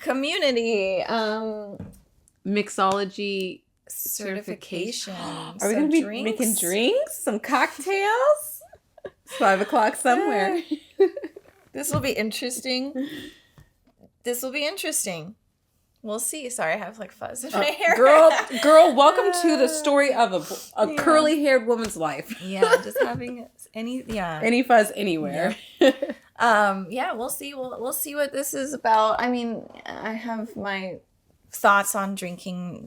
community. Mixology Certification. Are we going to be making drinks? Some cocktails? It's 5 o'clock somewhere. This will be interesting. We'll see. Sorry, I have like fuzz in my hair. Girl, welcome to the story of a curly-haired woman's life. Yeah, just having any fuzz anywhere. Yeah, we'll see. We'll see what this is about. I mean, I have my thoughts on drinking,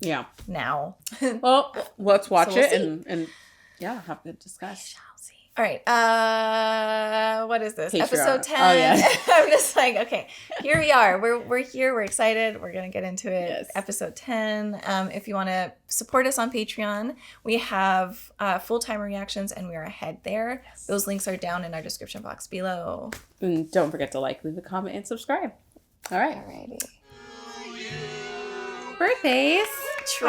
Yeah. now. Well, let's watch we'll it see. and have to discuss. All right. What is this? Patreon. Episode 10. Oh, yeah. I'm just like, okay, here we are. We're here. We're excited. We're going to get into it. Yes. Episode 10. If you want to support us on Patreon, we have full-time reactions and we are ahead there. Yes. Those links are down in our description box below. And don't forget to like, leave a comment, and subscribe. All right. Alrighty. Birthdays. Troy.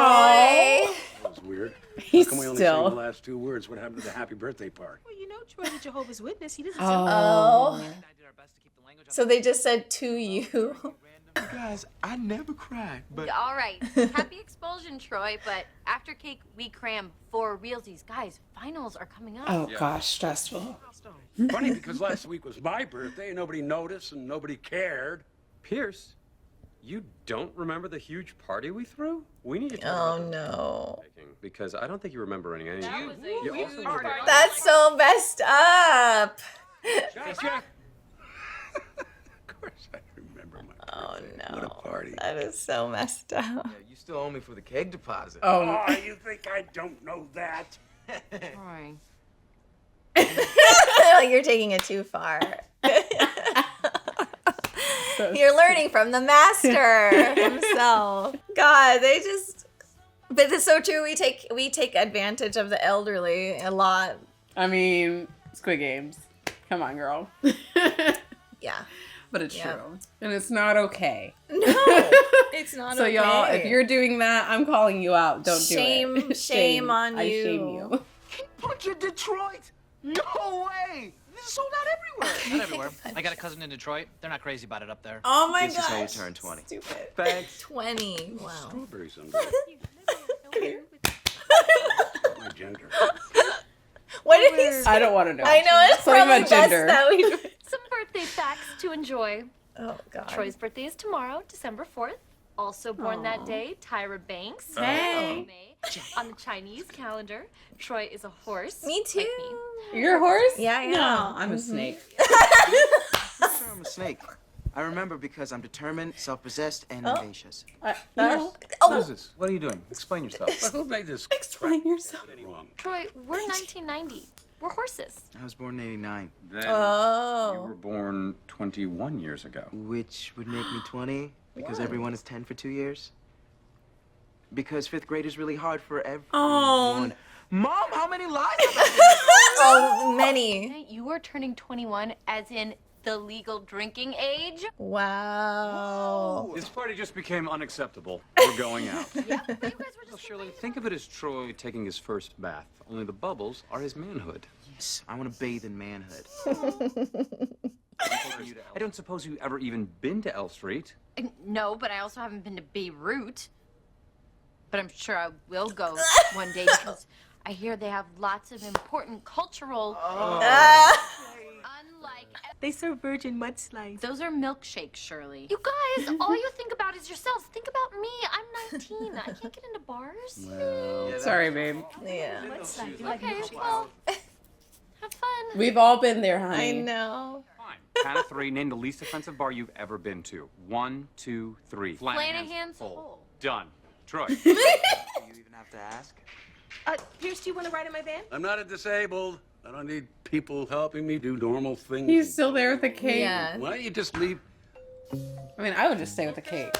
That was weird. He's How come we only still. sang the last 2 words? What happened to the happy birthday part? Well, Troy's a Jehovah's Witness. He doesn't Oh. So they just said to you. Guys, I never cried, but All right. Happy expulsion, Troy, but after cake, we cram for realsies. Guys, finals are coming up. Oh, gosh, stressful. Funny because last week was my birthday and nobody noticed and nobody cared. Pierce, you don't remember the huge party we threw? We need to talk Oh about no. that, because I don't think you're remembering any. That was a You huge also party. remember- That's so messed up. Jack. Of course I remember my Oh birthday. no. What a party. That is so messed up. yeah, you still owe me for the keg deposit. Oh, Oh, you think I don't know that? Troy. You're taking it too far. You're learning from the master himself. God, they just. But it's so true. We take advantage of the elderly a lot. I mean, Squid Games. Come on, girl. Yeah. But it's Yeah. true. And it's not okay. No, it's not. So okay. y'all, if you're doing that, I'm calling you out. Don't do it. Shame on I you. shame you. Punch in Detroit? No way! This is sold out everywhere. Not everywhere. I got a cousin in Detroit. They're not crazy about it up there. Oh my This gosh. is how you turn 20. Stupid. Thanks. 20. Wow. Strawberry someday. My gender. What did he say? I don't want to know. I know it's Something probably about best gender. that we. Some birthday facts to enjoy. Oh God. Troy's birthday is tomorrow, December 4th. Also born that day, Tyra Banks. Hey. May. On the Chinese calendar, Troy is a horse. Me too. like me. You're a horse? Yeah, I am. No, I'm a snake. Sure, I'm a snake. I remember because I'm determined, self-possessed, and vivacious. No. What is this? What are you doing? Explain yourself. But who made this? Explain yourself. Wrong. Troy, we're 1990. We're horses. I was born in 89, Then Oh. you were born 21 years ago. which would make me 20 because everyone is 10 for 2 years. Because 5th grade is really hard for everyone. Mom, how many lies have I Oh, many. You are turning 21 as in the legal drinking age. Wow. This party just became unacceptable. We're going out. Yeah, but you guys were Well, just Shirley, think of it as Troy taking his first bath. Only the bubbles are his manhood. Yes, I want to bathe in manhood. I don't suppose you've ever even been to L Street. No, but I also haven't been to Beirut. But I'm sure I will go one day because I hear they have lots of important cultural. Unlike They serve virgin mudslides. those are milkshakes, Shirley. You guys, all you think about is yourselves. Think about me. I'm 19. I can't get into bars. Well, Sorry, babe. Yeah. Mudslide. You like Okay, milkshakes? well, have fun. We've all been there, I honey. know. Fine. Count of 3. Name the least offensive bar you've ever been to. 1, 2, 3. Flanagan's Hole. Done. Troy. Do you even have to ask? Pierce, do you want to ride in my van? I'm not a disabled. I don't need people helping me do normal things. He's still there with the cake. Yeah. Why don't you just leave? I mean, I would just stay with the cake.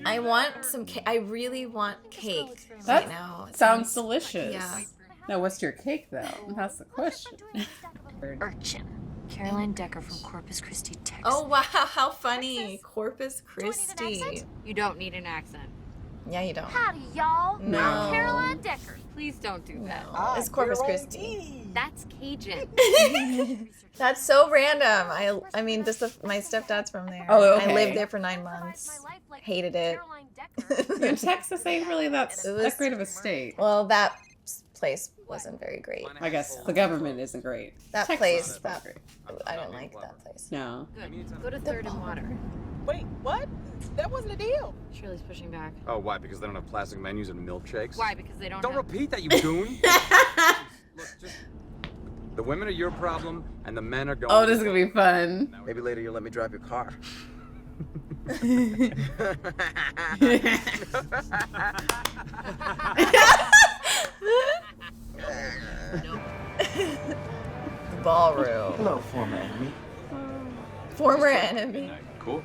I want some cake. I really want cake That right now. It sounds delicious. Yeah. Now, what's your cake, though? That's the question. Urchin. Caroline Decker from Corpus Christi, Texas. Oh wow, how funny. Corpus Christi. You don't need an accent. Yeah, you don't. Howdy, y'all. No. I'm Caroline Decker. Please don't do that. It's Corpus Christi. That's Cajun. That's so random. I mean, just my stepdad's from there. Oh, okay. I lived there for 9 months. Hated it. Yeah, Texas ain't really that great of a state. Well, that place wasn't very great. I guess the government isn't great. That Texas place, is that great. I didn't like that place. No. Good. Go to third and water. Wait, what? That wasn't a deal. Shirley's pushing back. Oh, why? Because they don't have plastic menus and milkshakes? Why? Because they don't Don't have... repeat that, you goon. Look, just... The women are your problem, and the men are going... Oh, this is gonna be fun. Maybe later you'll let me drive your car. Ballroom. Hello, former enemy. Former enemy. Cool.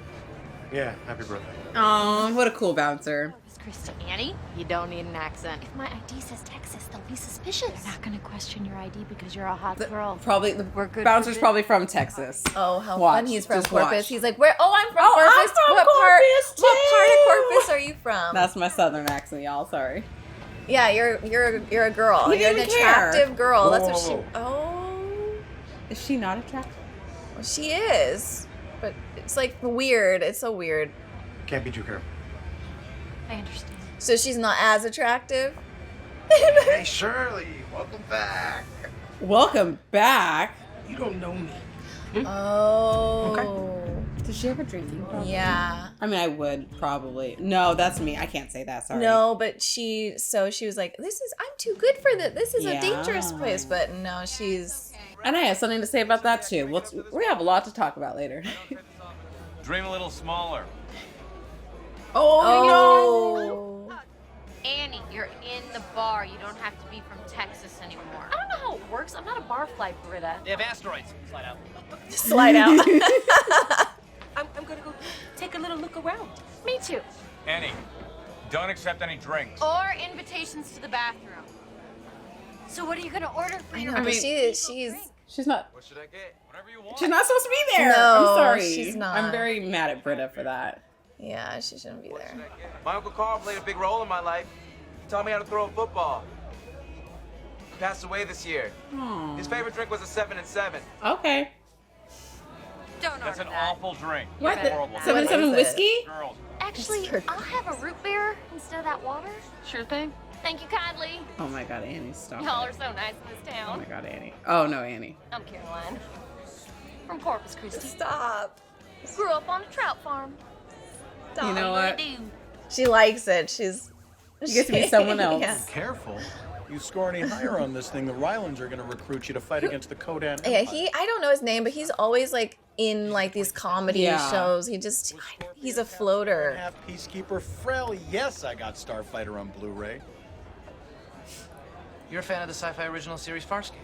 Yeah, happy birthday. Oh, what a cool bouncer. It's Christy. Annie, you don't need an accent. If my ID says Texas, they'll be suspicious. They're not gonna question your ID because you're a hot girl. Probably the We're good bouncer's for probably from Texas. Oh, how Watch, fun. He's from just Corpus. watch. He's like, where? Oh, I'm from Oh, I'm Corpus. from What Corpus, part of too. Corpus are you from? That's my southern accent, y'all. Sorry. Yeah, you're a girl. He You're an didn't care. attractive girl. Whoa, That's what whoa, she. Oh, Is she not attractive? well, she is. But it's like weird. It's so weird. Can't be too careful. I understand. So she's not as attractive. Hey, Shirley, welcome back. Welcome back. You don't know me. Oh. Did she ever drink you? Yeah. I mean, I would probably. No, that's me. I can't say that. Sorry. No, but she was like, I'm too good for this. This is a Yeah. dangerous place. But no, she's. And I have something to say about that too. We have a lot to talk about later. Dream a little smaller. Oh. Annie, you're in the bar. You don't have to be from Texas anymore. I don't know how it works. I'm not a barfly, Britta. They have asteroids. Slide out. Slide out. I'm gonna go take a little look around. Me too. Annie, don't accept any drinks. Or invitations to the bathroom. So what are you gonna order for I your know, but she's. She's not. What should I get? Whatever you want. She's not supposed to be there. No, I'm sorry. she's not. I'm very mad at Britta for that. Yeah, she shouldn't be there. My Uncle Carl played a big role in my life. He taught me how to throw a football. He passed away this year. Aw. His favorite drink was a 7 and 7. Okay. Don't That's order an that. awful drink. What? You're Horrible. bad. 7-7 is whiskey? Girls. Actually, I'll have a root beer instead of that water. Sure thing. Thank you kindly. Oh my God, Annie, stop. Y'all are it. so nice in this Oh town. my God, Annie. Oh no, Annie. I'm Caroline. From Corpus Christi. Stop. Grew up on a trout farm. You know I what? do. She likes it. She's. You get to be someone else. Yeah. Careful. You score any higher on this thing, the Rylands are going to recruit you to fight against the Kodan Yeah, Empire. I don't know his name, but he's always like in like these comedy Yeah. shows. He's a floater. Half Peacekeeper Frel. Yes, I got Starfighter on Blu-ray. You're a fan of the sci-fi original series Farscape?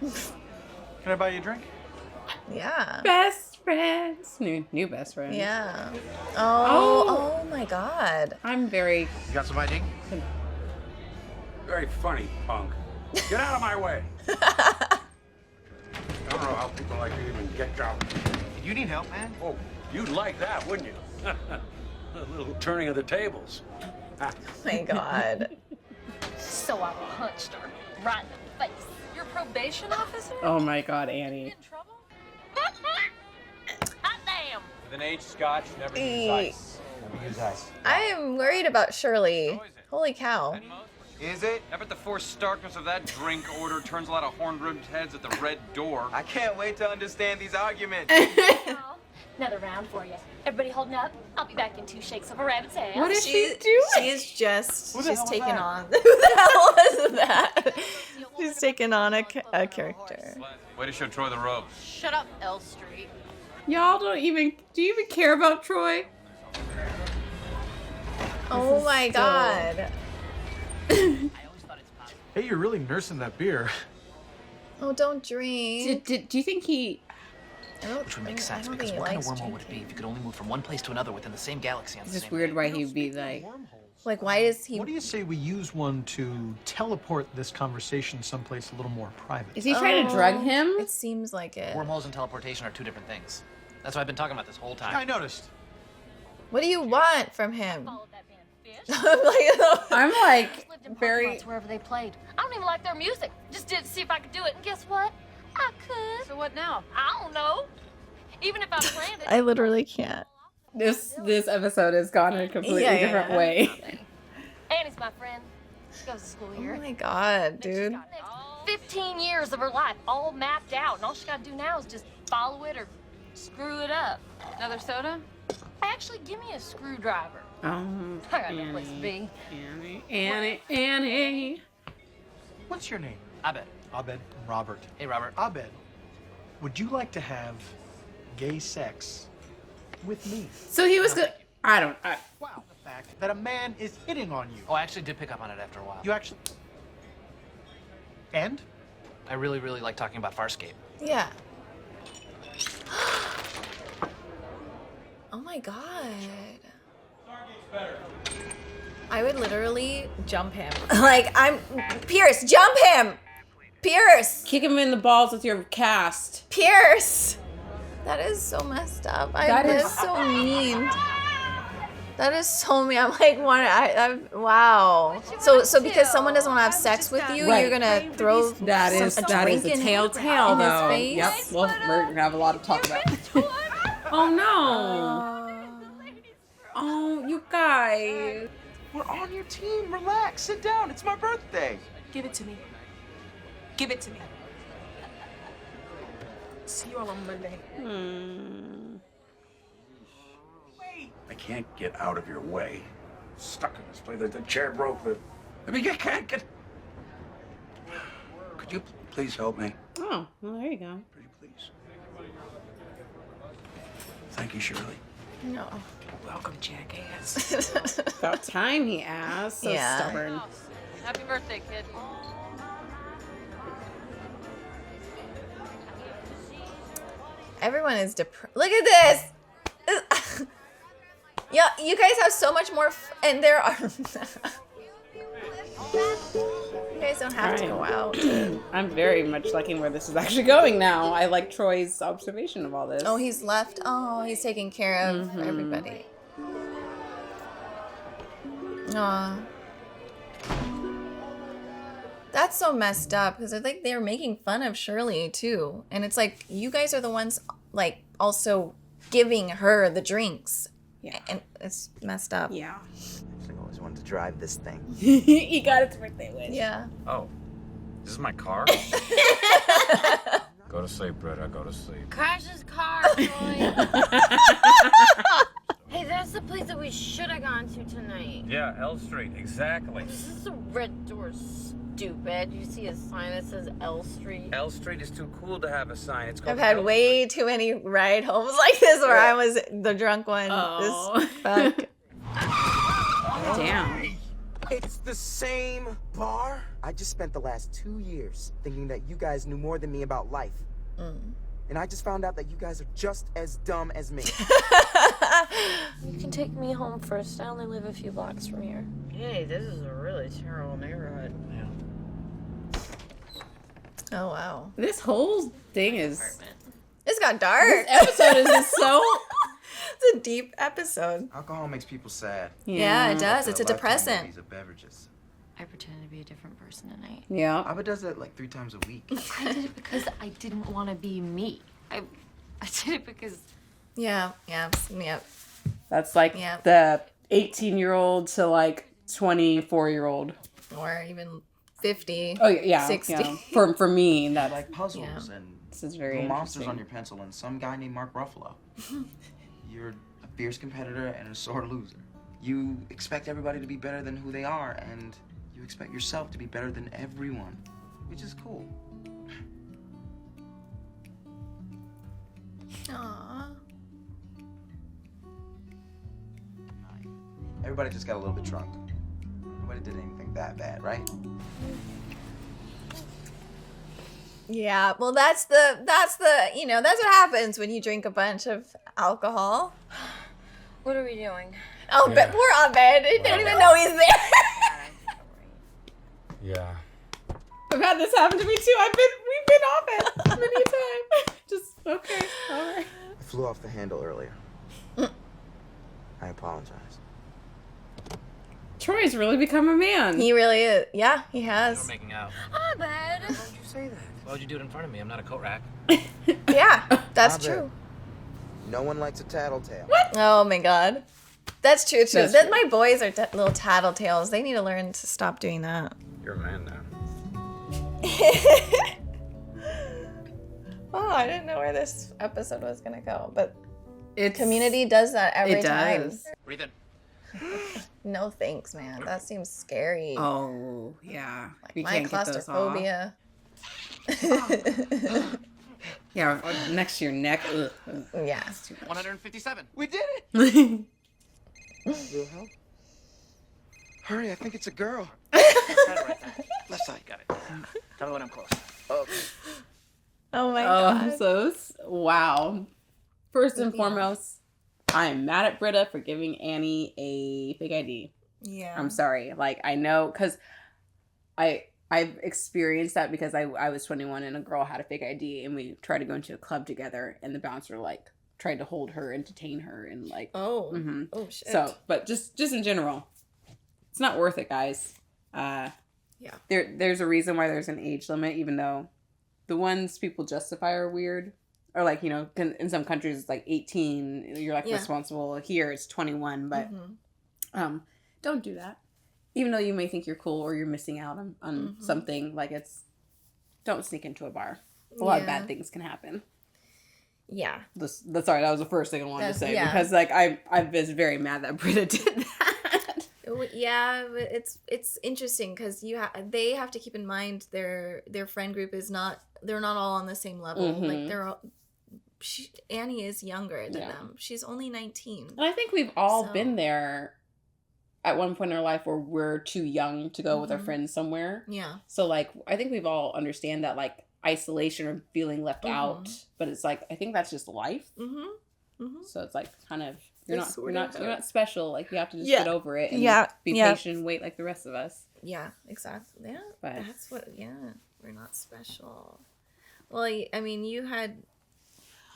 Can I buy you a drink? Yeah. Best friends. New best friends. Yeah. Oh my God. I'm very. You got some ID? Very funny, punk. Get out of my way. I don't know how people like you even get jobs. You need help, man? Oh, you'd like that, wouldn't you? A little turning of the tables. Oh my God. So I punched her right in the face. Your probation officer? Oh my God, Annie. In trouble? Hot damn. With an aged scotch, never use ice. Never use ice. I am worried about Shirley. Holy cow. Is it? I bet the forced starkness of that drink order turns a lot of horn-ribbed heads at the red door. I can't wait to understand these arguments. Well, another round for you. Everybody holding up? I'll be back in 2 shakes of a rabbit's ass. What is she doing? She's just. the She's hell was taken that? on. Who the hell was that? She's taken on a character. Way to show Troy the ropes. Shut up, L Street. Y'all don't even. Do you even care about Troy? Oh my God. Hey, you're really nursing that beer. Oh, don't drink. Do you think he? Which would make sense, I don't because think what he kind of likes wormhole would it be drinking. if you could only move from one place to another within the same galaxy on the It's just same weird day? why he'd be like. Like, why is he? What do you say we use one to teleport this conversation someplace a little more private? Is he trying to drug him? It seems like it. Wormholes and teleportation are two different things. That's what I've been talking about this whole time. I noticed. What do you want from him? Followed that man I'm like Lived in very. parking lots wherever they played. I don't even like their music. Just did to see if I could do it, and guess what? I could. So what now? I don't know. Even if I planned it. I literally can't. This episode has gone a completely different way. Annie's my friend. She goes to school here. Oh my god, dude. 15 years of her life all mapped out, and all she got to do now is just follow it or screw it up. Another soda? Actually, give me a screwdriver. Oh, I got no place to be. Annie. What's your name? Abed. Abed. Robert. Hey, Robert. Abed, would you like to have gay sex with me? So he was good. Wow, the fact that a man is hitting on you. Oh, I actually did pick up on it after a while. You actually. And? I really, really like talking about Farscape. Yeah. Oh my god. I would literally jump him. Pierce, jump him! Pierce! Kick him in the balls with your cast. Pierce! That is so messed up. That's so mean. That is so mean. I'm like, wow. So because someone doesn't want to have sex with you, Right. you're gonna throw That is a drink a in telltale in his though. face? Yep. Well, we're gonna have a lot to talk about. Oh no. Oh, you guys. We're on your team. Relax. Sit down. It's my birthday. Give it to me. Give it to me. See you all on Monday. I can't get out of your way. Stuck in this place. The chair broke. I mean, you can't get. Could you please help me? Oh, well, there you go. Pretty please. Thank you, Shirley. No. Welcome, jackass. About time he asked. So Yeah. stubborn. Happy birthday, kid. Everyone is depressed. Look at this. Yeah, you guys have so much more, and there are. You guys don't have to go out. I'm very much liking where this is actually going now. I like Troy's observation of all this. Oh, he's left. Oh, he's taking care of everybody. Aw. That's so messed up because I think they're making fun of Shirley too, and it's like you guys are the ones like also giving her the drinks. Yeah, and it's messed up. Yeah. I always wanted to drive this thing. He got its birthday wish. Yeah. Oh, this is my car? Go to sleep, Britta. Go to sleep. Crash his car, Troy. Hey, that's the place that we should have gone to tonight. Yeah, L Street. Exactly. This is a red door, stupid. You see a sign that says L Street? L Street is too cool to have a sign. It's called I've had L way too many ride homes like this where I was the drunk one. Oh. This fuck. Damn. It's the same bar? I just spent the last 2 years thinking that you guys knew more than me about life. And I just found out that you guys are just as dumb as me. You can take me home first. I only live a few blocks from here. Hey, this is a really terrible neighborhood. Oh wow. This whole thing is. This got dark. This episode is just so. It's a deep episode. Alcohol makes people sad. Yeah, it does. It's a Lifetime depressant. movies of beverages. I pretended to be a different person tonight. Yeah. Abba does that like 3 times a week. I did it because I didn't want to be me. I did it because... Yeah. That's like the 18-year-old to like 24-year-old. Or even 50. Oh yeah, 60. yeah. For me, that like puzzles and this is very little monsters interesting. on your pencil and some guy named Mark Ruffalo. You're a fierce competitor and a sore loser. You expect everybody to be better than who they are, and you expect yourself to be better than everyone, which is cool. Aww. Everybody just got a little bit drunk. Nobody did anything that bad, right? Yeah, well that's the that's what happens when you drink a bunch of alcohol. What are we doing? Oh, but poor Abed. He didn't even know he's there. Yeah. I've had this happen to me too. We've been off it many a time. Just okay, all right. I flew off the handle earlier. I apologize. Troy's really become a man. He really is. Yeah, he We're has. making out. Abed. Why would you say that? Why would you do it in front of me? I'm not a coat rack. Yeah, that's Abed. true. No one likes a tattletale. Oh my god. That's true too. That's Then true. my boys are little tattletales. They need to learn to stop doing that. You're a man now. Oh, I didn't know where this episode was gonna go, but It's Community does that every it time. does. Breathe in. No thanks, man. That seems scary. Oh yeah, like we my can't get those off. claustrophobia. Yeah, next to your neck. Ugh. Yeah. 157. We did it! Will help? Hurry, I think it's a girl. Left side. Got it. Tell me when I'm close. Okay. Oh my Oh, god. wow. First and foremost, I am mad at Britta for giving Annie a fake ID. Yeah. I'm sorry. Like, I know, because I've experienced that because I was 21 and a girl had a fake ID and we tried to go into a club together and the bouncer, like, tried to hold her, entertain her, and, like... Oh. Mhm. Oh, shit. So, but just in general, it's not worth it, guys. Yeah. There's a reason why there's an age limit, even though the ones people justify are weird. Or, like, you know, in some countries it's like 18, you're, like, Yeah. responsible. Here it's 21, but don't do that. Even though you may think you're cool or you're missing out on something, like, don't sneak into a bar. A lot of bad things can happen. Yeah. Sorry, that was the first thing I wanted to say. Yeah. Because, like, I was very mad that Britta did that. Yeah, but it's interesting because they have to keep in mind their friend group is they're not all on the same level. Like they're all, Annie is younger than them. She's only 19. And I think we've all been there at one point in our life where we're too young to go with our friends somewhere. Yeah. So, like, I think we've all understand that, like, isolation or feeling left out. But it's like, I think that's just life. So it's like, kind of, you're not special. Like, you have to just get over it and be patient and wait like the rest of us. Yeah, exactly. Yeah, but that's what. Yeah, we're not special. Well, I mean, you had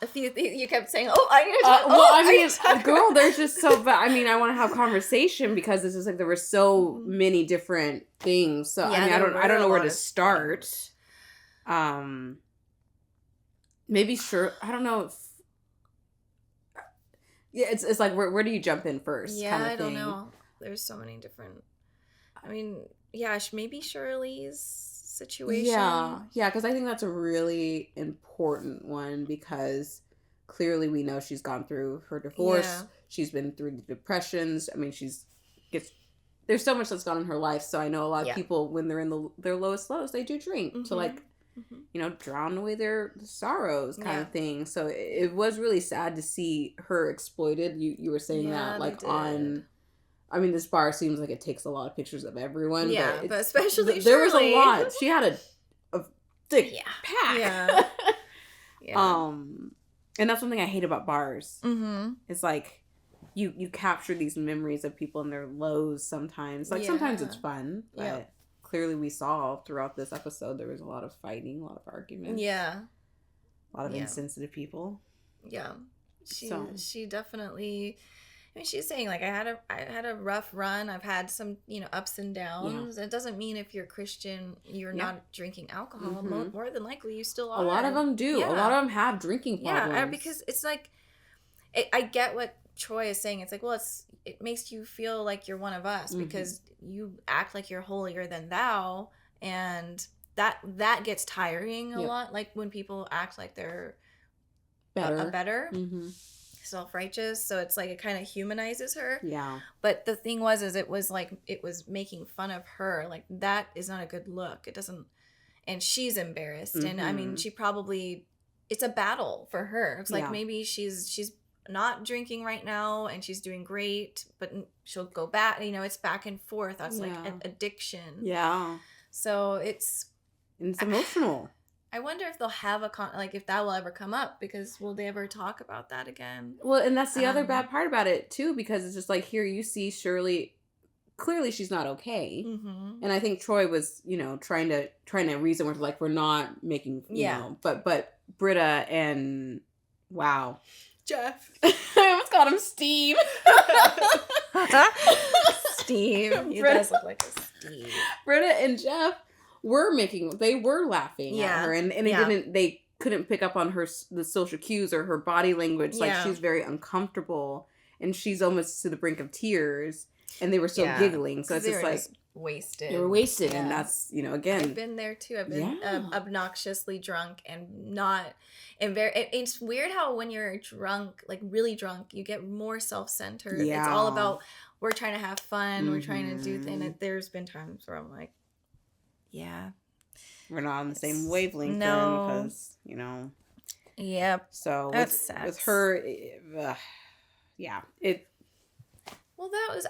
a few things you kept saying. Oh, I need to talk. Girl, there's just so. But I mean, I want to have conversation because it's just like there were so many different things. So I mean, I don't know where to start. Maybe sure. I don't know if. Yeah, it's like where do you jump in first? Yeah, kind of I don't thing. know. There's so many different. I mean, yeah, maybe Shirley's situation. Yeah, because I think that's a really important one because clearly we know she's gone through her divorce. Yeah. She's been through the depressions. I mean, there's so much that's gone in her life. So I know a lot of people when they're in their lowest lows, they do drink to like, you know, drown away their sorrows kind of thing. So it was really sad to see her exploited. You were saying that like on. I mean, this bar seems like it takes a lot of pictures of everyone. Yeah, but especially there was Shirley. a lot. She had a thick pack. Yeah. And that's one thing I hate about bars. It's like you capture these memories of people in their lows sometimes. Like sometimes it's fun, but clearly we saw throughout this episode there was a lot of fighting, a lot of arguments. Yeah. A lot of insensitive people. Yeah. She definitely. I mean, she's saying like I had a rough run. I've had some ups and downs. It doesn't mean if you're Christian you're not drinking alcohol. More than likely you still are. A lot of them do. Yeah. A lot of them have drinking problems. Yeah, because it's like I get what Troy is saying. It's like, well, it makes you feel like you're one of us because you act like you're holier than thou, and that gets tiring a lot. Like when people act like they're better. Self-righteous, so it's like it kind of humanizes her. But the thing was it was making fun of her. Like that is not a good look. It doesn't, and she's embarrassed. And I mean, she probably, it's a battle for her. It's like maybe she's not drinking right now and she's doing great, but she'll go back, it's back and forth. That's like an addiction. So it's emotional. I wonder if they'll have if that will ever come up, because will they ever talk about that again? Well, and that's the other bad part about it too, because it's just like here you see Shirley, clearly she's not okay, and I think Troy was trying to reason with like we're not making but Britta and Jeff, I almost called him Steve. Steve. He does look like a Steve. Britta and Jeff were laughing at her, and they couldn't pick up on the social cues or her body language. Like, she's very uncomfortable, and she's almost to the brink of tears, and they were still giggling. So it's just like wasted. They were wasted, and that's, again. I've been there too. I've been obnoxiously drunk and not. And it's weird how when you're drunk, like really drunk, you get more self-centered. Yeah. It's all about, we're trying to have fun, we're trying to do things. And there's been times where I'm like, we're not on the same wavelength then, because, Yep. So with her, Well,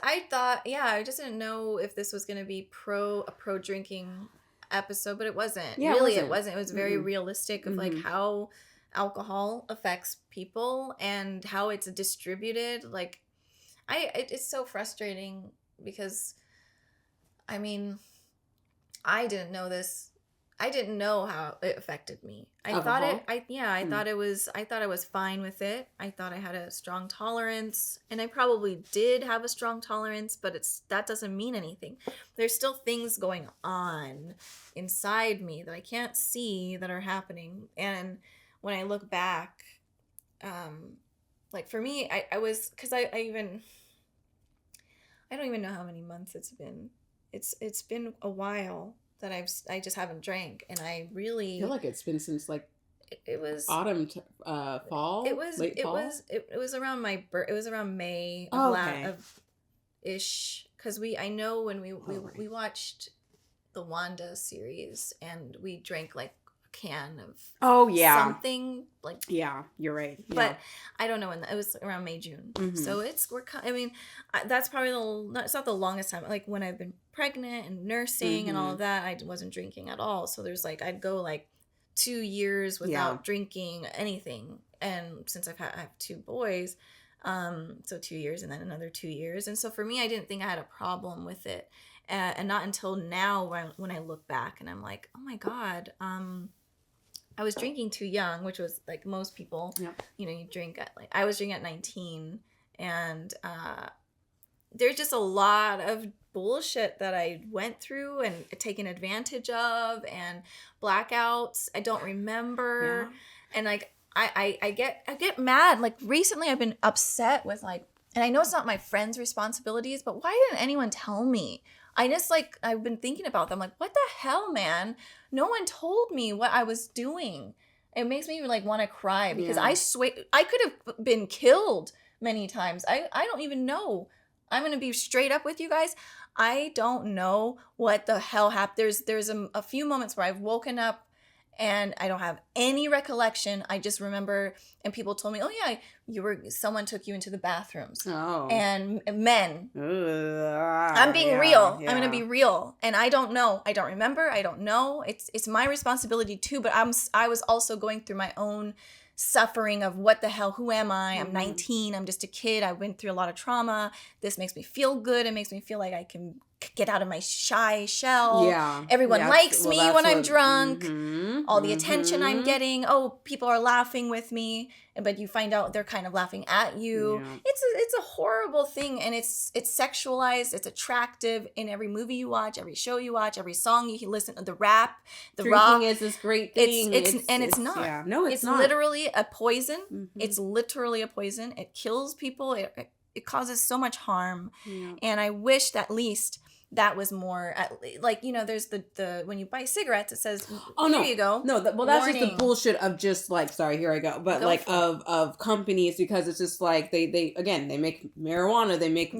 I thought, I just didn't know if this was going to be a pro drinking episode, but it wasn't. Yeah, it wasn't. It was very realistic of like how alcohol affects people and how it's distributed. Like, it's so frustrating because, I mean, I didn't know this. I didn't know how it affected me. I thought I was fine with it. I thought I had a strong tolerance, and I probably did have a strong tolerance, but that doesn't mean anything. There's still things going on inside me that I can't see that are happening. And when I look back, like for me, I was, because I don't even know how many months it's been. It's been a while that I just haven't drank, and I really feel like it's been since like it was autumn, fall. It was late fall? It was around it was around May of ish, because I know when we watched the Wanda series and we drank like a can of something like you're right, but I don't know when it was around May, June. So that's probably it's not the longest time. Like when I've been pregnant and nursing and all of that, I wasn't drinking at all. So there's like, I'd go like 2 years without drinking anything. And since I have 2 boys, so 2 years and then another 2 years. And so for me, I didn't think I had a problem with it. And not until now when I look back and I'm like, oh my God, I was drinking too young, which was like most people, you drink at I was drinking at 19, and there's just a lot of bullshit that I went through and taken advantage of, and blackouts I don't remember, and like I get mad. Like recently I've been upset with like, and I know it's not my friends' responsibilities, but why didn't anyone tell me? I just like, I've been thinking about them, like, what the hell, man? No one told me what I was doing. It makes me like want to cry, because I swear I could have been killed many times. I don't even know. I'm going to be straight up with you guys. I don't know what the hell happened. There's a few moments where I've woken up and I don't have any recollection. I just remember, and people told me, oh yeah, someone took you into the bathrooms. Oh. And men. I'm being real. Yeah. I'm going to be real. And I don't know. I don't remember. I don't know. It's my responsibility too, but I was also going through my own suffering of what the hell, who am I? I'm 19, I'm just a kid, I went through a lot of trauma. This makes me feel good, it makes me feel like I can get out of my shy shell. Everyone likes me when I'm drunk. All the attention I'm getting, people are laughing with me, but you find out they're kind of laughing at you. It's a horrible thing, and it's sexualized, it's attractive in every movie you watch, every show you watch, every song you listen to, the rap, the drinking rock is this great thing. It's not. Yeah. No, it's not. Literally a poison. It's literally a poison. It kills people. It causes so much harm. And I wish that at least that was more like, there's the when you buy cigarettes, it says, here you go. No, that's just the bullshit of just like, sorry, here I go. But go like of companies, because it's just like they make marijuana, they make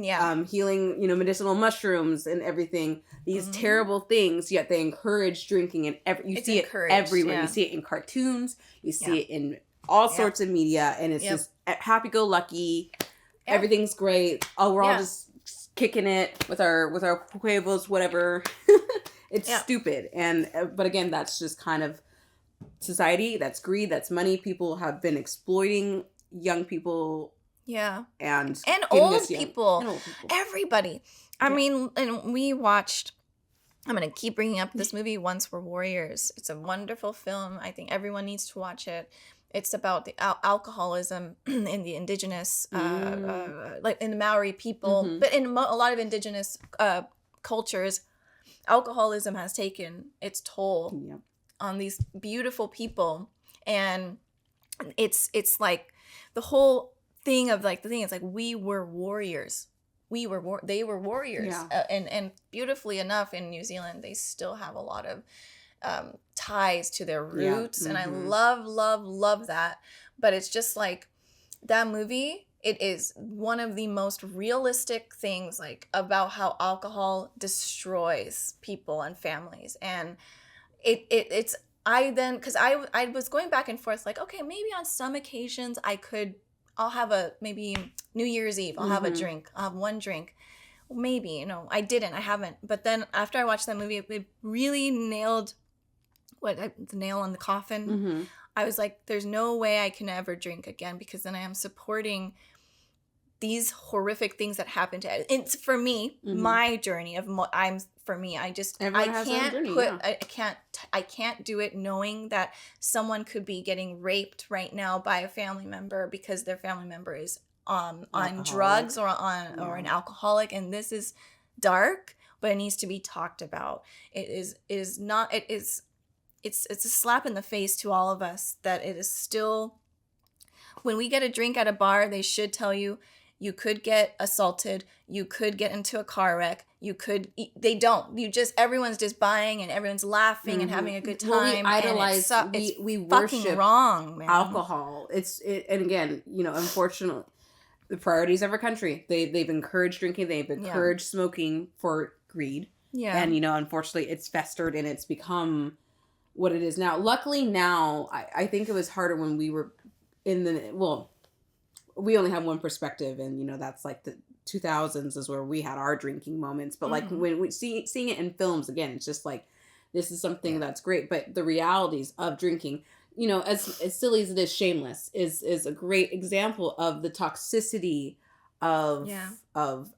healing, medicinal mushrooms and everything, these terrible things, yet they encourage drinking, and you see it everywhere. You see it in cartoons, you see it in all sorts of media, and it's just happy-go-lucky. Everything's great. Oh, we're all just kicking it with our huevos, whatever. It's stupid. And but again, that's just kind of society. That's greed. That's money. People have been exploiting young people. And old people. Everybody. I mean, and we watched. I'm going to keep bringing up this movie, Once We're Warriors. It's a wonderful film. I think everyone needs to watch it. It's about the alcoholism in the indigenous, like in the Maori people, but in a lot of indigenous cultures, alcoholism has taken its toll on these beautiful people, and it's like the whole thing of like the thing is like we were warriors. They were warriors, and beautifully enough in New Zealand they still have a lot of ties to their roots, and I love that. But it's just like that movie, it is one of the most realistic things like about how alcohol destroys people and families. And it's because I was going back and forth like, okay, maybe on some occasions I'll have maybe New Year's Eve, I'll have a drink. I'll have one drink. Maybe, I haven't. But then after I watched that movie, it really nailed the nail on the coffin. I was like, there's no way I can ever drink again, because then I am supporting these horrific things that happen to it's for me, my journey of I can't do it knowing that someone could be getting raped right now by a family member because their family member is on drugs or an alcoholic, and this is dark, but it needs to be talked about. It's a slap in the face to all of us that it is still, when we get a drink at a bar, they should tell you could get assaulted, you could get into a car wreck, they don't. Everyone's just buying and everyone's laughing and having a good time. Well, we idolize, we worship fucking wrong, man. Alcohol. And again, unfortunately, the priorities of our country, they've encouraged drinking, they've encouraged smoking for greed. Yeah. And, unfortunately, it's festered and it's become what it is now. Luckily now, I think it was harder when we were we only have one perspective, and that's like the 2000s is where we had our drinking moments. But like when we seeing it in films again, it's just like, this is something that's great. But the realities of drinking, as silly as it is, Shameless is a great example of the toxicity of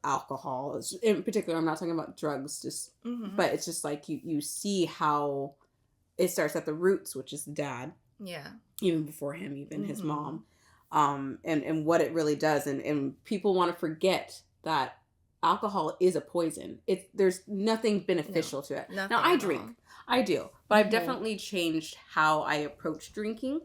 alcohol. In particular, I'm not talking about drugs, just but it's just like you see how it starts at the roots, which is the dad. Yeah. Even before him, even his mom. And what it really does. And people want to forget that alcohol is a poison. There's nothing beneficial to it. Now, I drink. I do. But I've definitely changed how I approach drinking.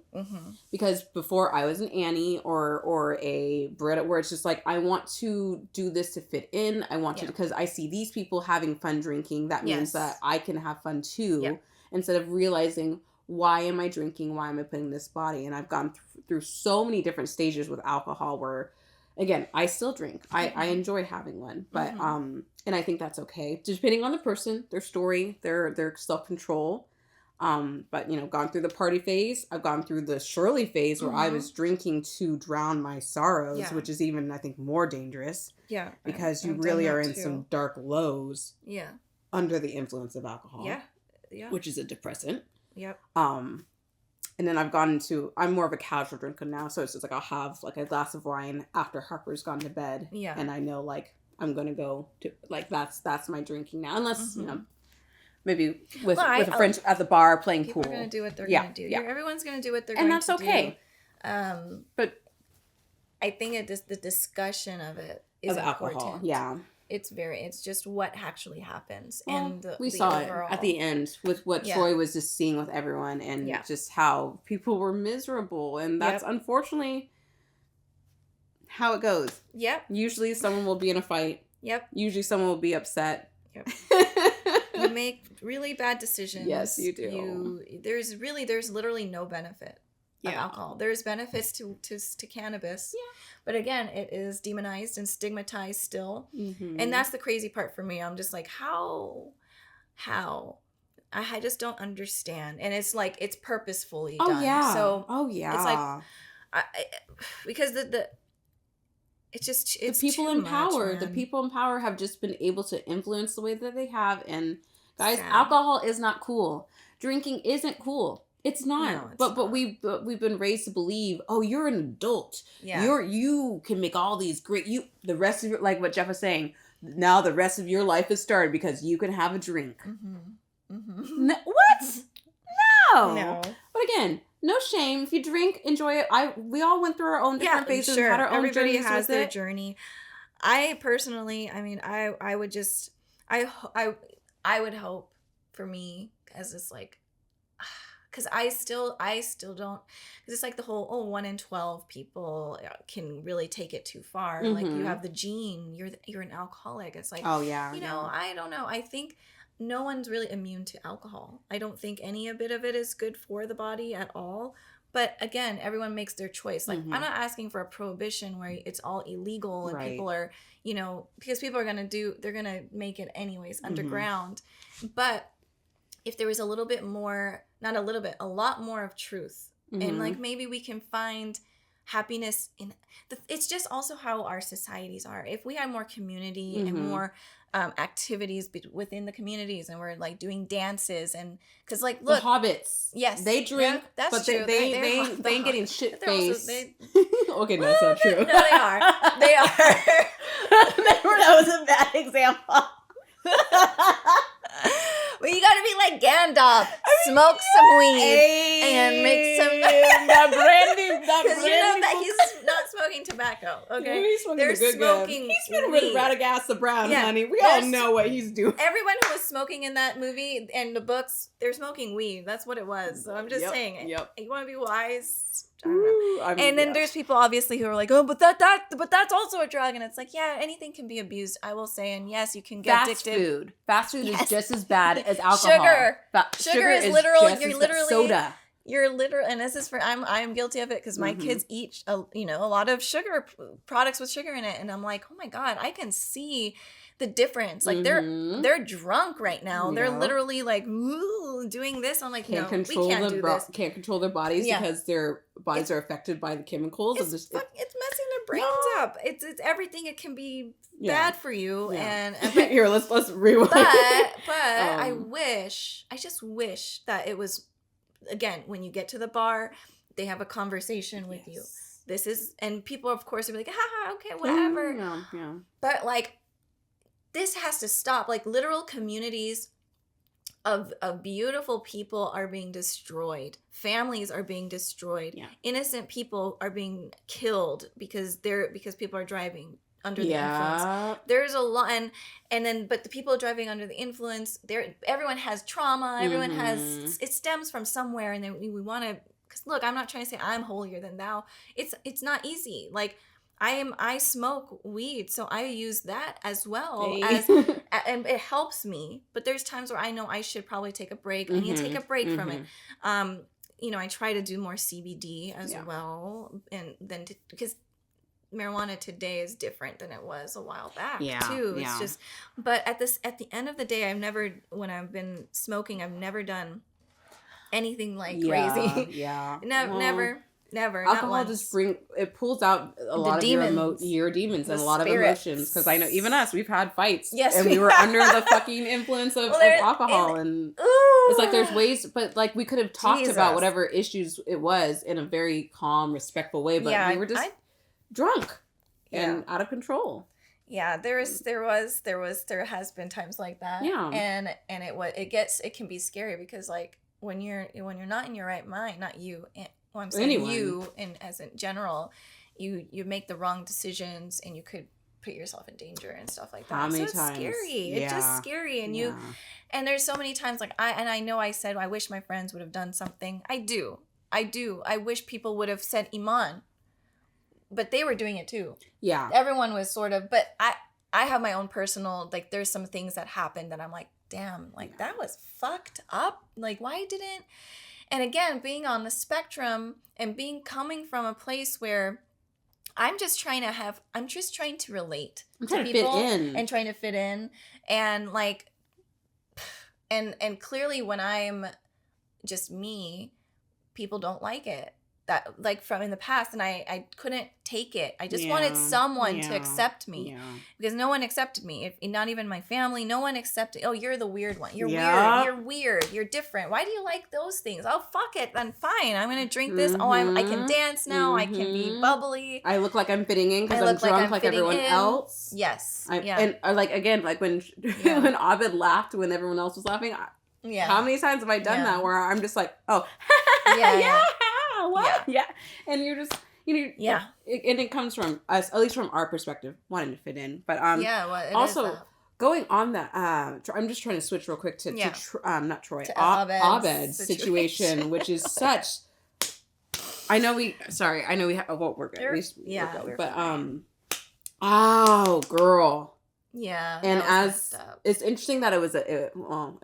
Because before I was an Annie or a Britta, where it's just like, I want to do this to fit in. I want to, because I see these people having fun drinking. That means that I can have fun too. Yeah. Instead of realizing, why am I drinking? Why am I putting this body? And I've gone through so many different stages with alcohol where, again, I still drink. I enjoy having one. But, and I think that's okay. Depending on the person, their story, their self-control. But, gone through the party phase. I've gone through the Shirley phase where I was drinking to drown my sorrows, which is even, I think, more dangerous. Yeah. Because you really are in some dark lows. Yeah. Under the influence of alcohol. Yeah. Yeah. Which is a depressant. Yep. And then I've gone into, I'm more of a casual drinker now. So it's just like, I'll have like a glass of wine after Harper's gone to bed. Yeah. And I know like, I'm going to go to, like, that's my drinking now. Unless, maybe with a friend at the bar playing pool. People are going to do what they're going to do. Yeah. Everyone's going to do what they're going to do. And that's okay. But I think the discussion of it is important. Alcohol. Yeah. It's just what actually happens. Well, and we saw overall. It at the end with what Troy was just seeing with everyone, and just how people were miserable. And that's unfortunately how it goes. Yep. Usually someone will be in a fight. Yep. Usually someone will be upset. Yep. You make really bad decisions. Yes, you do. There's literally no benefit of alcohol. There's benefits to cannabis. Yeah. But again, it is demonized and stigmatized still. And that's the crazy part for me. I'm just like, how? I just don't understand. And it's like, it's purposefully done. Yeah. So, it's like, because it's the people in power. The people in power have just been able to influence the way that they have. And guys, alcohol is not cool. Drinking isn't cool. It's not. No, it's not. We've been raised to believe, oh, you're an adult. Yeah. You can make all these great, the rest of your, like what Jeff was saying, now the rest of your life is started because you can have a drink. No, what? No. But again, no shame. If you drink, enjoy it. We all went through our own different phases. Sure. Had our own Everybody journeys has with their it. journey. I personally, I mean, I would just, I would hope for me as this like, because I still don't, because it's like the whole 1 in 12 people can really take it too far. Like you have the gene, you're an alcoholic. It's like, oh yeah, you know, I don't know. I think no one's really immune to alcohol. I don't think any bit of it is good for the body at all. But again, everyone makes their choice. Like, I'm not asking for a prohibition where it's all illegal and people are, you know, because people are they're going to make it anyways underground. But if there was a little bit more, not a little bit, a lot more of truth. And like, maybe we can find happiness in, it's just also how our societies are. If we had more community and more activities within the communities, and we're like doing dances, and because like look, the hobbits, yes, they drink, that's but true. they ain't getting shit faced. Okay, no, that's not true. No, they are. They are. That was a bad example. Well, you gotta be like Gandalf, smoke some weed and make some that brandy. Because you know that he's not smoking tobacco. Okay, he's smoking they're the good smoking. He's been weed. with Radagast Brown, Yeah. honey. We all know what he's doing. Everyone who was smoking in that movie and the books, they're smoking weed. That's what it was. So I'm just saying. Yep. You want to be wise. I don't know. I mean, and then there's people obviously who are like, oh, but that's also a drug, and it's like, yeah, anything can be abused. I will say, and yes, you can get addicted. Fast food is just as bad as alcohol. Sugar is literal. You're literally soda. You're literal, and this is for I'm guilty of it because my kids eat a lot of sugar products with sugar in it, and I'm like, oh my god, I can see the difference. Like they're drunk right now. They're literally like doing this. I'm like, no, we can't do this. Can't control their bodies because their bodies are affected by the chemicals. It's messing their brains up. It's everything. It can be bad for you. And here, let's rewind. But I just wish that it was, again, when you get to the bar, they have a conversation with you. This is, and people of course are like, haha, okay, whatever. Yeah. But like, this has to stop. Like, literal communities of beautiful people are being destroyed. Families are being destroyed. Yeah. Innocent people are being killed because people are driving under the influence. There's a lot, and then but the people driving under the influence, everyone has trauma. Everyone has, it stems from somewhere, and then we want to. Because look, I'm not trying to say I'm holier than thou. It's not easy. Like, I smoke weed, so I use that as well as, and it helps me. But there's times where I know I should probably take a break. I need to take a break from it. I try to do more CBD as well, and then because marijuana today is different than it was a while back too. It's just, but at the end of the day, when I've been smoking, I've never done anything like crazy. Never. Alcohol just pulls out a lot of your demons and a lot of emotions. Because I know even us, we've had fights, and we were under the fucking influence of alcohol, and it's like there's ways, but like we could have talked about whatever issues it was in a very calm, respectful way, but we were just drunk and out of control. Yeah, there has been times like that. Yeah, and it can be scary because like when you're not in your right mind, not you. Well, I'm saying anyone. You, and as in general, you make the wrong decisions, and you could put yourself in danger and stuff like that. How many times? Scary. Yeah. It's just scary, and and there's so many times like I know I said I wish my friends would have done something. I do. I wish people would have said Iman, but they were doing it too. Yeah, everyone was sort of, but I have my own personal, like, there's some things that happened that I'm like, damn, like that was fucked up. Like, why didn't? And again, being on the spectrum and coming from a place where I'm just trying to relate to people and trying to fit in. And like, and clearly when I'm just me, people don't like it. That like from in the past, and I couldn't take it. I just wanted someone to accept me because no one accepted me. Not even my family. No one accepted. Oh, you're the weird one. You're weird. You're weird. You're different. Why do you like those things? Oh, fuck it. Then fine. I'm gonna drink this. Oh, I can dance now. I can be bubbly. I look like I'm fitting in because I'm drunk like everyone else. Yes. And like again, like when Abed laughed when everyone else was laughing. How many times have I done that where I'm just like, oh, yeah. what? Yeah. And you're just, and it comes from us, at least from our perspective, wanting to fit in. But also going on that, I'm just trying to switch real quick to not Troy, to Abed's situation, which is such. I know we have. Well, we're good. At least we're good. But oh, girl. Yeah. And as it's interesting that it was a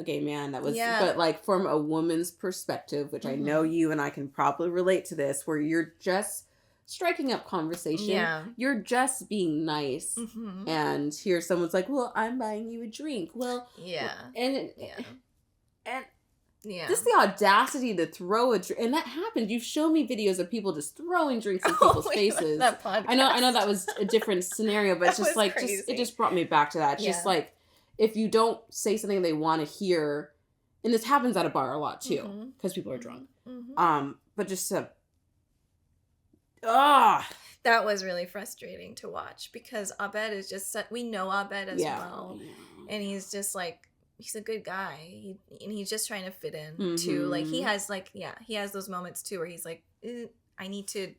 gay man that was, but like from a woman's perspective, which I know you and I can probably relate to this, where you're just striking up conversation. Yeah. You're just being nice. Mm-hmm. And here someone's like, well, I'm buying you a drink. Well, and just the audacity to throw a drink, and that happened. You've shown me videos of people just throwing drinks in people's faces. That podcast. I know that was a different scenario, but it's just like it just brought me back to that. It's just like if you don't say something they want to hear, and this happens at a bar a lot too, because people are drunk. Mm-hmm. But just that was really frustrating to watch because Abed is just we know Abed as well, and he's just like. He's a good guy, and he's just trying to fit in too. Like he has those moments too where he's like, I need to,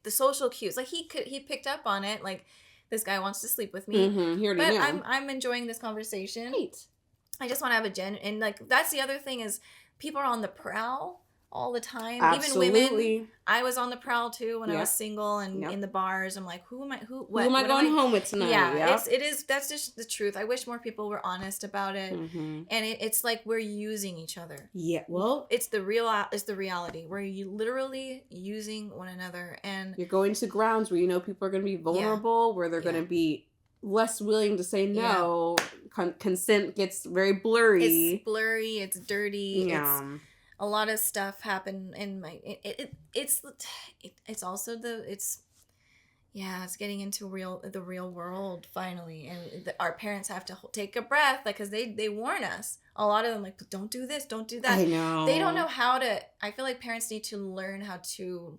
the social cues. Like he picked up on it. Like this guy wants to sleep with me, but I'm enjoying this conversation. Right. I just want to have and like that's the other thing is people are on the prowl all the time. Absolutely. Even women. I was on the prowl too when I was single and in the bars. I'm like, who am I going home with tonight? Yeah. That's just the truth. I wish more people were honest about it. Mm-hmm. And it's like we're using each other. Yeah. Well, it's the reality. We're literally using one another, and you're going to grounds where you know people are going to be vulnerable, where they're going to be less willing to say no. Consent gets very blurry. It's blurry. It's dirty. Yeah. A lot of stuff happened in my it's also it's getting into the real world finally, and our parents have to take a breath, like, because they warn us, a lot of them, like, don't do this, don't do that. I know they don't know how to. I feel like parents need to learn how to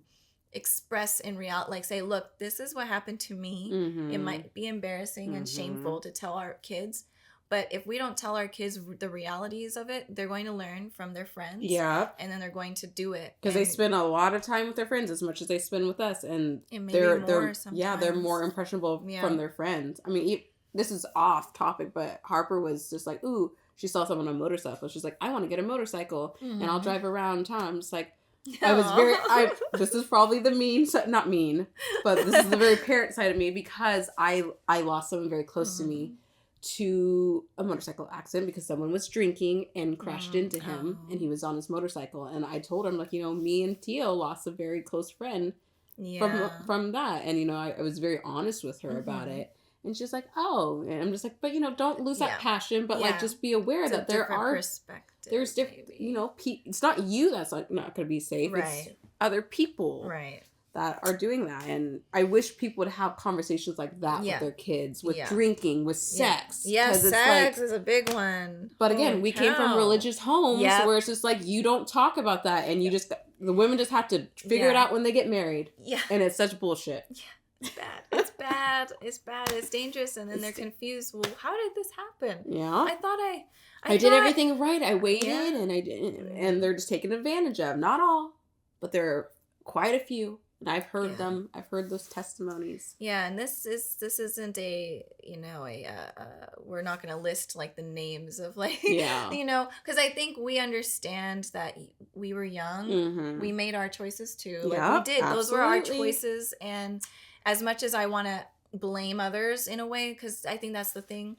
express in reality, like say, look, this is what happened to me. It might be embarrassing and shameful to tell our kids. But if we don't tell our kids the realities of it, they're going to learn from their friends. Yeah. And then they're going to do it. Because they spend a lot of time with their friends as much as they spend with us. And they're more impressionable from their friends. I mean, this is off topic, but Harper was just like, ooh, she saw someone on a motorcycle. She's like, I want to get a motorcycle and I'll drive around town. I'm just like, this is probably the not mean, but this is the very parent side of me, because I lost someone very close to me to a motorcycle accident because someone was drinking and crashed into him and he was on his motorcycle. And I told him, like, me and Tio lost a very close friend from that. And, I was very honest with her about it. And she's like, oh, and I'm just like, but, don't lose that passion, but like, just be aware that there's different, it's not you that's not going to be safe. Right. It's other people. Right. That are doing that. And I wish people would have conversations like that with their kids, with drinking, with sex. Yeah, sex is a big one. But again, we came from religious homes where it's just like, you don't talk about that, and you just, the women just have to figure it out when they get married. Yeah. And it's such bullshit. Yeah. It's bad. It's bad. It's bad. It's dangerous. And then they're confused. Well, how did this happen? Yeah. I thought I did everything right. I waited and I didn't. And they're just taken advantage of. Not all, but there are quite a few. And I've heard them. I've heard those testimonies. Yeah, and this isn't we're not going to list like the names of like, because I think we understand that we were young. Mm-hmm. We made our choices too. Like we did. Absolutely. Those were our choices. And as much as I want to blame others in a way, because I think that's the thing.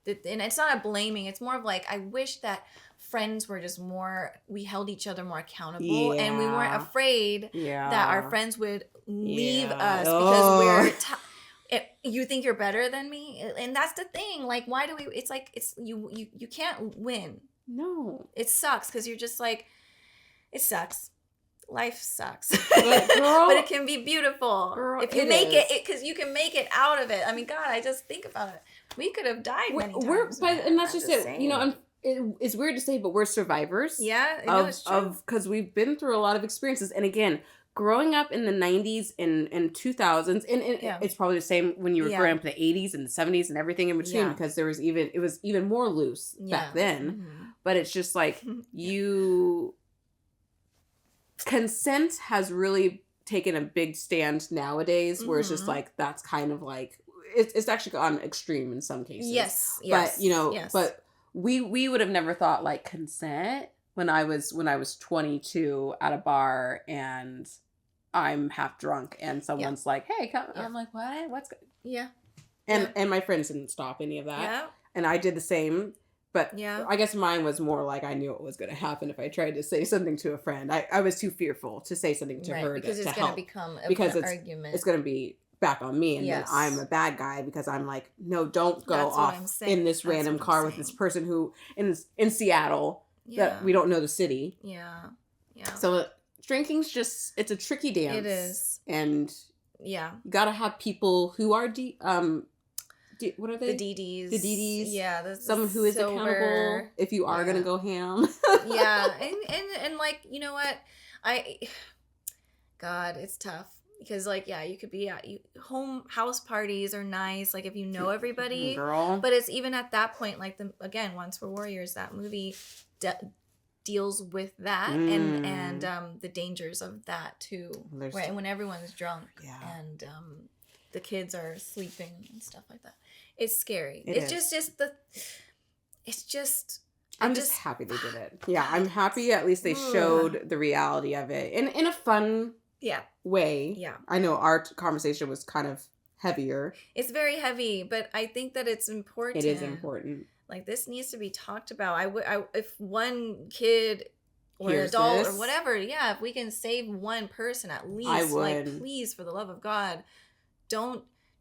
And it's not a blaming. It's more of like, I wish that friends were just more, we held each other more accountable and we weren't afraid that our friends would leave us because you think you're better than me. And that's the thing. Like, why do we, it's like, you can't win. No. It sucks because you're just like, it sucks. Life sucks. But it can be beautiful. Girl, if you make it, because you can make it out of it. I mean, God, I just think about it. We could have died many times. And that's just it. Saying. It's weird to say, but we're survivors. Yeah, it's true. Because we've been through a lot of experiences. And again, growing up in the 90s and 2000s, and it's probably the same when you were growing up in the 80s and the 70s and everything in between, because it was even more loose back then. Mm-hmm. But it's just like consent has really taken a big stand nowadays, where it's just like that's kind of like it's actually gone extreme in some cases. Yes. But but we would have never thought like consent when I was 22 at a bar and I'm half drunk and someone's like, "Hey, come." I'm like, "What? What's good?" Yeah. And my friends didn't stop any of that. Yeah. And I did the same. But yeah. I guess mine was more like I knew what was going to happen if I tried to say something to a friend. I was too fearful to say something to her because to it's going to become an argument. It's going to be back on me, and then I'm a bad guy because I'm like, no, don't go off in this random car with this person who in Seattle that we don't know the city. Yeah. So drinking's just it's a tricky dance. It is, and you got to have people who are what are they? The DDs. The DDs. Yeah. Someone who is accountable if you are going to go ham. And like, you know what? God, it's tough. Because like, you could be at house parties are nice. Like if you know everybody. Girl. But it's even at that point, like Once We're Warriors, that movie deals with that and the dangers of that too. Right. And when everyone's drunk and the kids are sleeping and stuff like that. It's scary. I'm just happy they did it. Yeah, I'm happy at least they showed the reality of it in a fun way. Yeah. I know our conversation was kind of heavier. It's very heavy, but I think that it's important. It is important. Like this needs to be talked about. If one kid or an adult or whatever, if we can save one person at least, I would. Like please, for the love of God,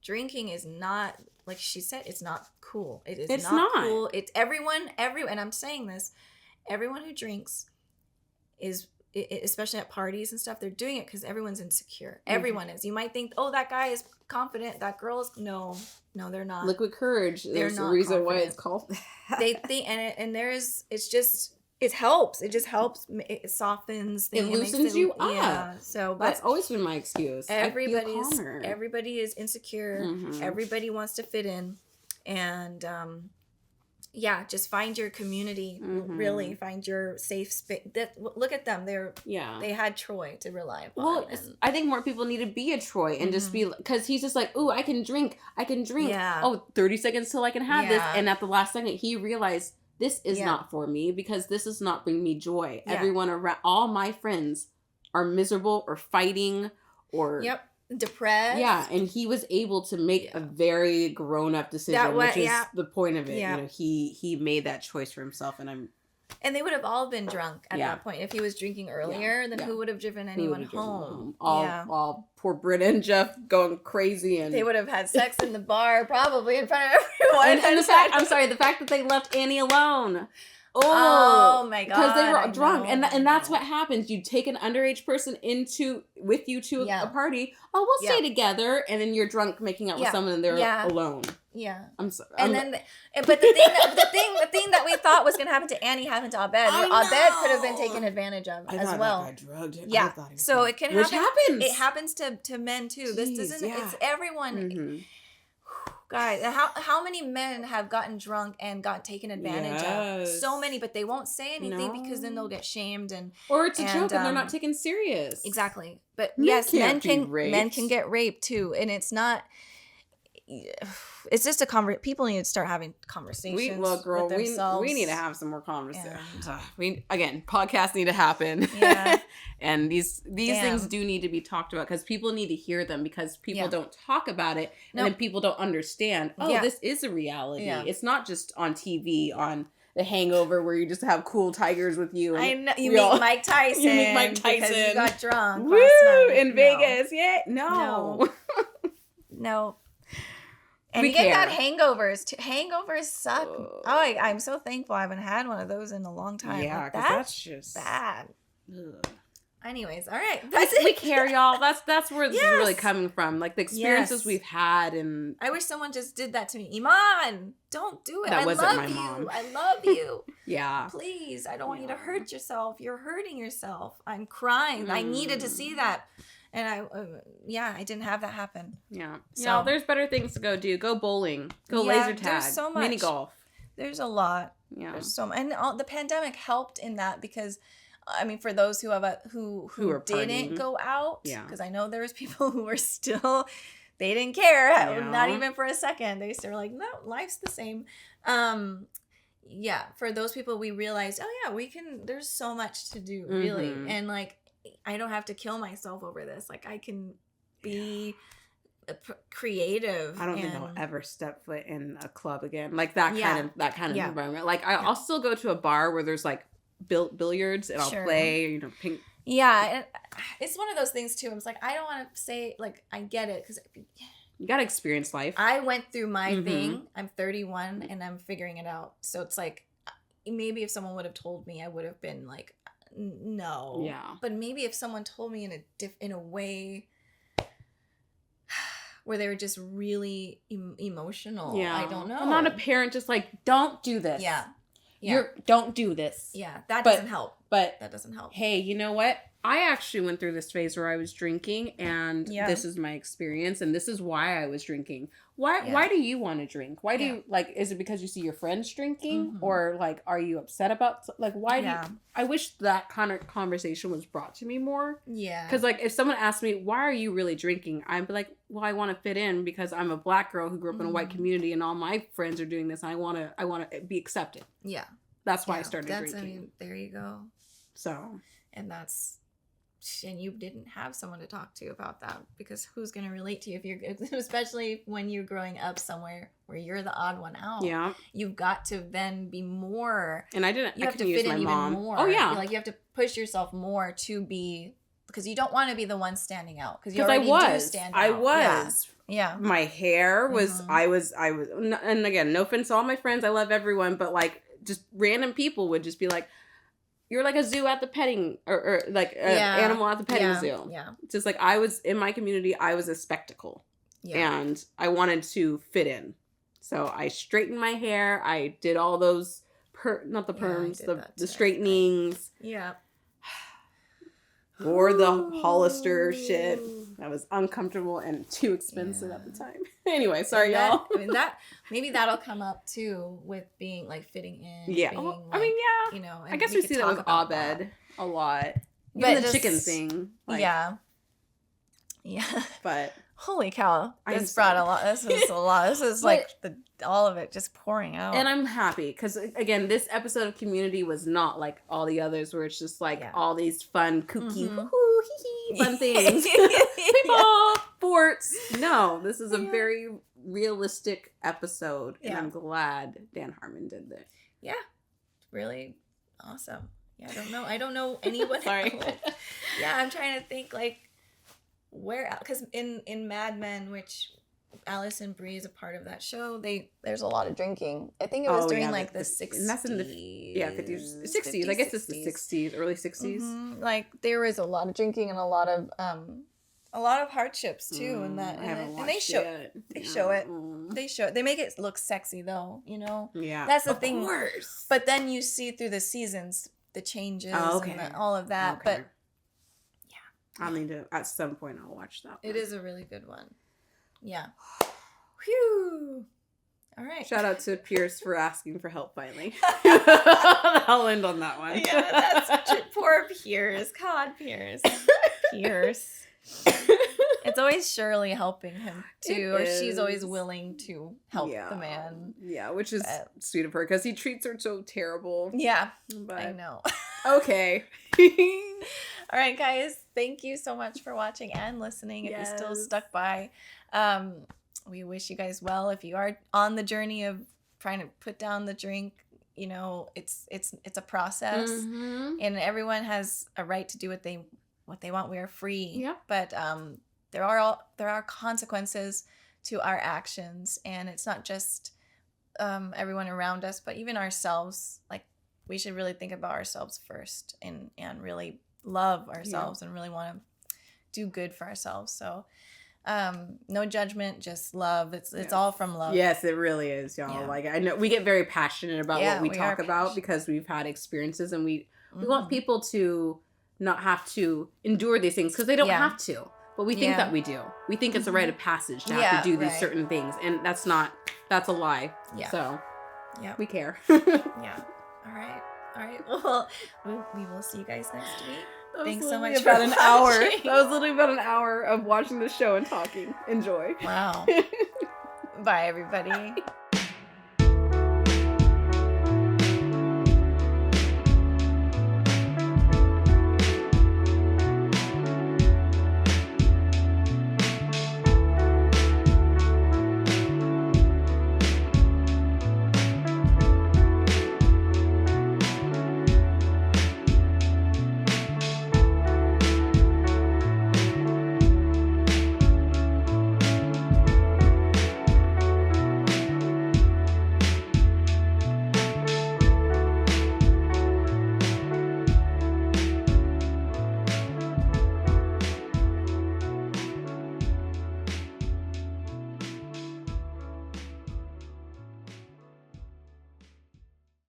drinking is not, like she said, it's not cool. It's not cool. It's everyone, and I'm saying this, everyone who drinks is, especially at parties and stuff, they're doing it because everyone's insecure. Everyone is. You might think, oh, that guy is confident. That girl is, no, they're not. Liquid courage. There's a reason confident. Why it's called that. They think, it helps. It just helps. It softens things. It loosens you up. Yeah. So that's always been my excuse. Everybody is insecure. Mm-hmm. Everybody wants to fit in, and just find your community. Mm-hmm. Really find your safe space. Look at them. They had Troy to rely upon. Well, I think more people need to be a Troy and just be, because he's just like, ooh, I can drink. Yeah. Oh, 30 seconds till I can have this, and at the last second he realized. This is not for me because this does not bring me joy. Yeah. Everyone around, all my friends are miserable or fighting or depressed. Yeah, and he was able to make a very grown-up decision, which is the point of it. Yeah. You know, he made that choice for himself, and they would have all been drunk at that point. If he was drinking earlier, then who would have driven anyone home? All poor Britta and Jeff going crazy, and they would have had sex in the bar, probably in front of everyone. And the fact that they left Annie alone. Oh my God! Because they were drunk, and that's what happens. You take an underage person with you to a party. Oh, we'll stay together, and then you're drunk making out with someone, and they're alone. Yeah, I'm sorry. But the thing that we thought was gonna happen to Annie happened to Abed. Abed could have been taken advantage of as well. I drugged him. Yeah, so it can happen. Which happens. It happens to men too. Jeez, this doesn't. It's everyone. Mm-hmm. Guys, how many men have gotten drunk and got taken advantage of? So many, but they won't say anything because then they'll get shamed or it's a joke and they're not taken serious. Exactly, but men can get raped too, and it's not. It's just people need to start having conversations. With themselves. We need to have some more conversations. Podcasts need to happen. Yeah. And these things do need to be talked about because people need to hear them because people don't talk about it and then people don't understand. Oh, this is a reality. Yeah. It's not just on TV on The Hangover where you just have cool tigers with you. And I know you meet Mike Tyson. Because you got drunk last night. In Vegas. Yeah. No. And you get that hangovers too. Hangovers suck. I'm so thankful I haven't had one of those in a long time. Yeah, because that's just bad. Ugh. Anyways, all right. We care, y'all. That's where this is really coming from. Like the experiences we've had, and I wish someone just did that to me. Iman, don't do it. That wasn't my mom. I love you. Yeah. Please, I don't want you to hurt yourself. You're hurting yourself. I'm crying. I needed to see that. And I didn't have that happen. Yeah. So there's better things to go do. Go bowling. Go laser tag. There's so much. Mini golf. There's a lot. Yeah. There's so much. And the pandemic helped in that because I mean, for those who have who are didn't partying. go out, Yeah. because I know there was people who were still, they didn't care, not even for a second. They still were like, no, life's the same. Yeah, for those people, we realized, oh yeah, we can. There's so much to do, really, and like, I don't have to kill myself over this. Like, I can be creative. I don't think I'll ever step foot in a club again, like that kind of environment. Like I'll still go to a bar where there's like billiards and I'll play, you know, ping. Yeah, it's one of those things too. I'm just like, I don't want to say, like, I get it, because you gotta experience life. I went through my thing. I'm 31 and I'm figuring it out. So it's like, maybe if someone would have told me, I would have been like, no. Yeah. But maybe if someone told me in a way where they were just really emotional. Yeah. I don't know. I'm not a parent just like, don't do this. Yeah. Don't do this. Yeah. That doesn't help. But that doesn't help. Hey, you know what? I actually went through this phase where I was drinking, and this is my experience, and this is why I was drinking. Why do you want to drink? Why do you, like, is it because you see your friends drinking, or like, are you upset about, like, why do you, I wish that kind of conversation was brought to me more. Yeah. Because, like, if someone asked me, why are you really drinking? I'd be like, well, I want to fit in because I'm a Black girl who grew up in a white community, and all my friends are doing this, and I want to be accepted. Yeah. That's why I started drinking. I mean, there you go. So. And you didn't have someone to talk to about that, because who's going to relate to you if you're, especially when you're growing up somewhere where you're the odd one out. Yeah. You've got to then be more. And I didn't, you have to fit in even more. Oh, yeah. Like, you have to push yourself more to be, because you don't want to be the one standing out. Because you already do stand out. I was. Yeah. My hair was, I was, and again, no offense to all my friends. I love everyone. But like, just random people would just be like, you're like a zoo at the petting, or like an animal at the petting zoo. Yeah. Just like, I was in my community, I was a spectacle. Yeah. And I wanted to fit in. So I straightened my hair. I did all those, not the perms, the straightenings. Yeah. Wore the Hollister shit. That was uncomfortable and too expensive at the time. Anyway, sorry, y'all. I mean, maybe that'll come up too with being like fitting in. Yeah. Being, like, I mean, yeah. You know, I guess we see that with Abed a lot. Even the chicken thing. Like, yeah. But holy cow, this brought a lot. This is a lot. This is like all of it just pouring out. And I'm happy because, again, this episode of Community was not like all the others where it's just like all these fun, kooky, fun things. People, sports. No, this is a very realistic episode, and I'm glad Dan Harmon did that. Yeah, really awesome. Yeah, I don't know anyone. Sorry. Yeah, I'm trying to think like where, because in Mad Men, which Allison Brie is a part of that show, there's a lot of drinking. I think it was during like the 60s. And that's in the 50s, 60s. I guess it's the 60s, early 60s. Like, there was a lot of drinking and a lot of hardships too, and that, and they show it. They show it. They make it look sexy though, you know. Yeah, that's the thing. Course. But then you see through the seasons the changes and all of that. Okay. But I'll need to, at some point I'll watch that one. It is a really good one. Yeah. Whew. All right. Shout out to Pierce for asking for help finally. I'll end on that one. Yeah, that's poor Pierce. God, Pierce. Pierce. It's always Shirley helping him too, or she's always willing to help the man. Yeah, which is sweet of her because he treats her so terrible. Yeah, but I know. Okay. All right, guys. Thank you so much for watching and listening. If you're still stuck by, we wish you guys well. If you are on the journey of trying to put down the drink, you know, it's a process, and everyone has a right to do what they want. We are free. Yeah. But there are consequences to our actions, and it's not just everyone around us, but even ourselves. Like, we should really think about ourselves first, and really love ourselves and really want to do good for ourselves. So no judgment, just love. It's all from love. Yes, it really is, y'all. Like, I know we get very passionate about what we talk about because we've had experiences, and we want people to not have to endure these things because they don't have to, but we think that we do. We think it's a rite of passage to have to do these certain things, and that's a lie. So we care. Yeah. All right. All right. Well, we will see you guys next week. Thanks so much about for an hour. watching. That was literally about an hour of watching the show and talking. Enjoy. Wow. Bye, everybody.